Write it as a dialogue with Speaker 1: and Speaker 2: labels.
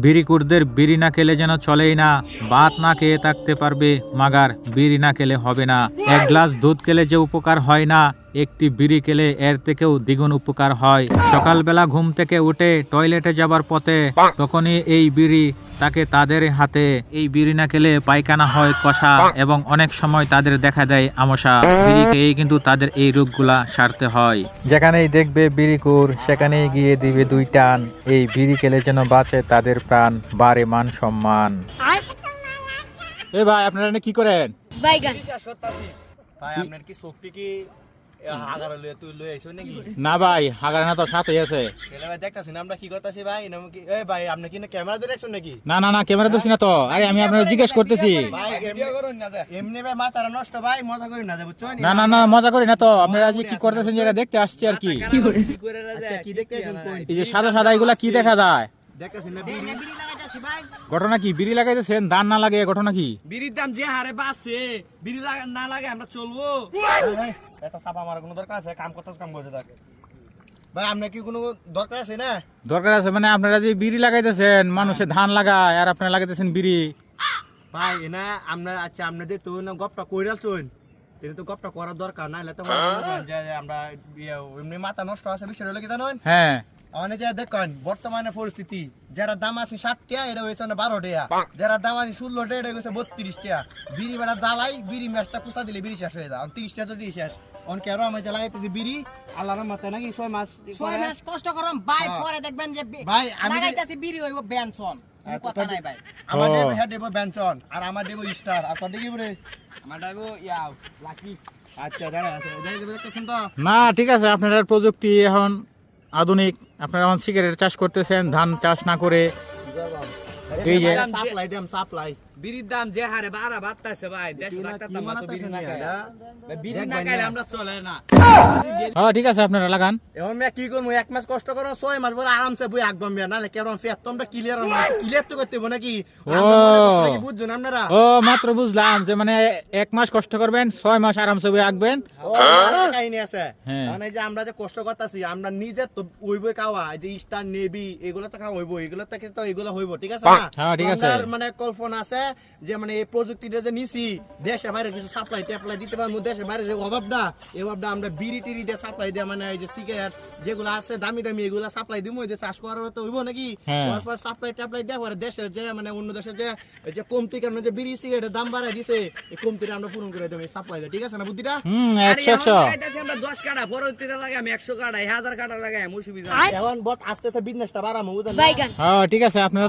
Speaker 1: বিড়িকুরদের বিড়ি না খেলে যেন চলেই না, ভাত না খেয়ে থাকতে পারবে মাগার বিড়ি না খেলে হবে না। এক গ্লাস দুধ খেলে যে উপকার হয় না, একটি বিড়ি খেলে এর থেকেও দ্বিগুণ উপকার হয়। সকালবেলা ঘুম থেকে উঠে টয়লেটে যাবার পথে তখনই এই বিড়ি তাকে তাদের হাতে। এই বিড়ি না খেলে পায়খানা হয় কষা এবং অনেক সময় তাদের দেখা দেয় আমসা। বিড়ি খেয়েই কিন্তু তাদের এই রোগগুলা সারতে হয়। যেখানেই দেখবে বিড়িকুর সেখানেই গিয়ে দিবে দুই টান। এই বিড়ি খেলে যেন বাঁচে তাদের প্রাণ, বাড়ে মান সম্মান। এ ভাই আপনারা কি করেন?
Speaker 2: বাইগান
Speaker 3: ভাই আপনার কি শক্তি কি হাগার লয়ে তুই লয়ে আইছো নাকি?
Speaker 1: না ভাই হাগার না তো সাথে আছে।
Speaker 3: তাহলে ভাই দেখতাছি না আমরা কি করতেছি ভাই, নাম কি এই ভাই আপনি কি না ক্যামেরা ধরে আছেন নাকি?
Speaker 1: না না না ক্যামেরা দোষী না তো। আরে আমি আপনাকে জিজ্ঞেস করতেছি।
Speaker 3: ভাই এমনি ভাই মাথাটা নষ্ট ভাই, মজা করি না বুঝছো?
Speaker 1: না না না মজা করি না তো। আপনারা আজ কি করতেছেন যেটা দেখতে আসছি আর কি।
Speaker 3: আচ্ছা কি দেখতেছেন কোন?
Speaker 1: এই যে সাদা সাদা এগুলা কি দেখা যায়?
Speaker 3: দেখতাছেন না বিড়ি লাগাইতাছি ভাই।
Speaker 1: ঘটনা কি? বিড়ি লাগাইতেছেন, ধান না লাগে, ঘটনা কি?
Speaker 4: বিড়ির দাম যে হারে বাড়ছে, বিড়ি না লাগে আমরা চলবো?
Speaker 3: ভাই এত চাপা মারার কোনো দরকার আছে? কাম করতেছ কাম করতে থাকে। ভাই আপনার কি কোনো দরকার আছে না?
Speaker 1: দরকার আছে মানে আপনারা যে বিড়ি লাগাইতেছেন, মানুষে ধান লাগায় আর আপনারা লাগাইতেছেন বিড়ি।
Speaker 3: ভাই এনা আমরা আচ্ছা আপনাদের তো না গপটা কইরালছুন, এটা তো গপটা করার দরকার না, হলে তো মনে করেন যে আমরা এমনি মাথা নষ্ট আছে বিষয় হলো কি জানেন?
Speaker 1: হ্যাঁ
Speaker 3: মানে যে দেখেন বর্তমানে পরিস্থিতি, যারা দাম আছে 60 টাকা এটা হয়েছে না 12 টাকা, যারা দাম আছে 16 টাকা এটা হয়েছে 32 টাকা। বিড়ি বেড়া জ্বালাই বিড়ি ম্যাচটা কুচা দিলে বিড়ি শেষ হয়ে যায়, 30 টাকা তো দিয়ে শেষ। অনকে আরো আমি জ্বালাইতেছি বিড়ি আল্লাহর মাথা নাকি 6 মাস
Speaker 2: কষ্ট করম ভাই, পরে দেখবেন যে
Speaker 3: ভাই আমি
Speaker 2: লাগাইতাছি বিড়ি হইব বেনসন। কোনো কথা নাই ভাই।
Speaker 3: আমার দেব হেড দেব বেনসন আর আমার দেব স্টার আর তোর দেখি বলে
Speaker 4: আমার ড্রাইভো ইয়াও লাকি।
Speaker 3: আচ্ছা দাঁড়া আছে দেখতেছেন তো?
Speaker 1: না ঠিক আছে, আপনারা প্রযুক্তি এখন আধুনিক, আপনারা এখন সিগারেট চাষ করতেছেন ধান চাষ না করে। এই যে
Speaker 3: সাপ্লাই দেম সাপ্লাই
Speaker 4: বিড়ির দাম যে হারে বাড়তাছে ভাই, 150 লাখ টাকা মাত্র বিড়ি না খাইলে। ভাই, বিড়ি না খাইলে আমরা চলে না।
Speaker 1: হ্যাঁ ঠিক আছে আপনারা লাগান।
Speaker 3: এখন আমি কি করবো? 1 মাস কষ্ট করো, 6 মাস পরে আরামসে বই আঁকবাম নাহলে কেমন ফের তোমরা ক্লিয়ার ক্লিয়ার তো করতে হবে নাকি? বুঝছো না আপনারা?
Speaker 1: ও মাত্র বুঝলাম যে মানে 1 মাস কষ্ট করবেন, 6 মাস আরামসে বই আঁকবেন।
Speaker 3: কাহিনী আছে।
Speaker 1: হ্যাঁ।
Speaker 3: মানে যে আমরা যে কষ্ট করতেছি আমরা নিজে তো ওইবই খাওয়া, যে স্টার নেভি এগুলো তো খাওয়া হইব, এগুলো থেকে তো এগুলো হইব, ঠিক আছে না?
Speaker 1: হ্যাঁ, ঠিক আছে।
Speaker 3: আমার মানে কল্পনা আছে যে মানে এই প্রযুক্তিটা যে নিছি দেশে বাইরে কিছু সাপ্লাই ট্যাপ্লাই দিতে পারবো, দেশে বাইরে যে অভাবটা এই অভাবটা আমরা বিড়ি টিড়ি দিয়ে সাপ্লাই দিয়ে মানে এই যে সিগারেট যেগুলো আছে দামি দামি এগুলো সাপ্লাই দিব, যে চাষ করার তো হইব নাকি?
Speaker 1: হ্যাঁ।
Speaker 3: তারপর সাপ্লাই ট্যাপ্লাই দেওয়া পরে দেশের যে মানে অন্য দেশের যে এই যে কমতি কারণে যে বিড়ি সিগারেটের দাম বাড়ায় দিছে, এই কমতিটা আমরা পূরণ করে দেবো সাপ্লাই দিয়ে, ঠিক আছে না বুদ্ধিটা?
Speaker 1: 100
Speaker 4: লাগাইতাছি আমরা 10 কাটা, পরবর্তীতে লাগাই আমি 100 কাটা, 1000 কাটা লাগাই আমি, অসুবিধা
Speaker 3: এখন বত আস্তে আস্তে বিজনেসটা বাড়াবো বুঝলেন?
Speaker 2: বাইগান
Speaker 1: হ্যাঁ ঠিক আছে আপনারা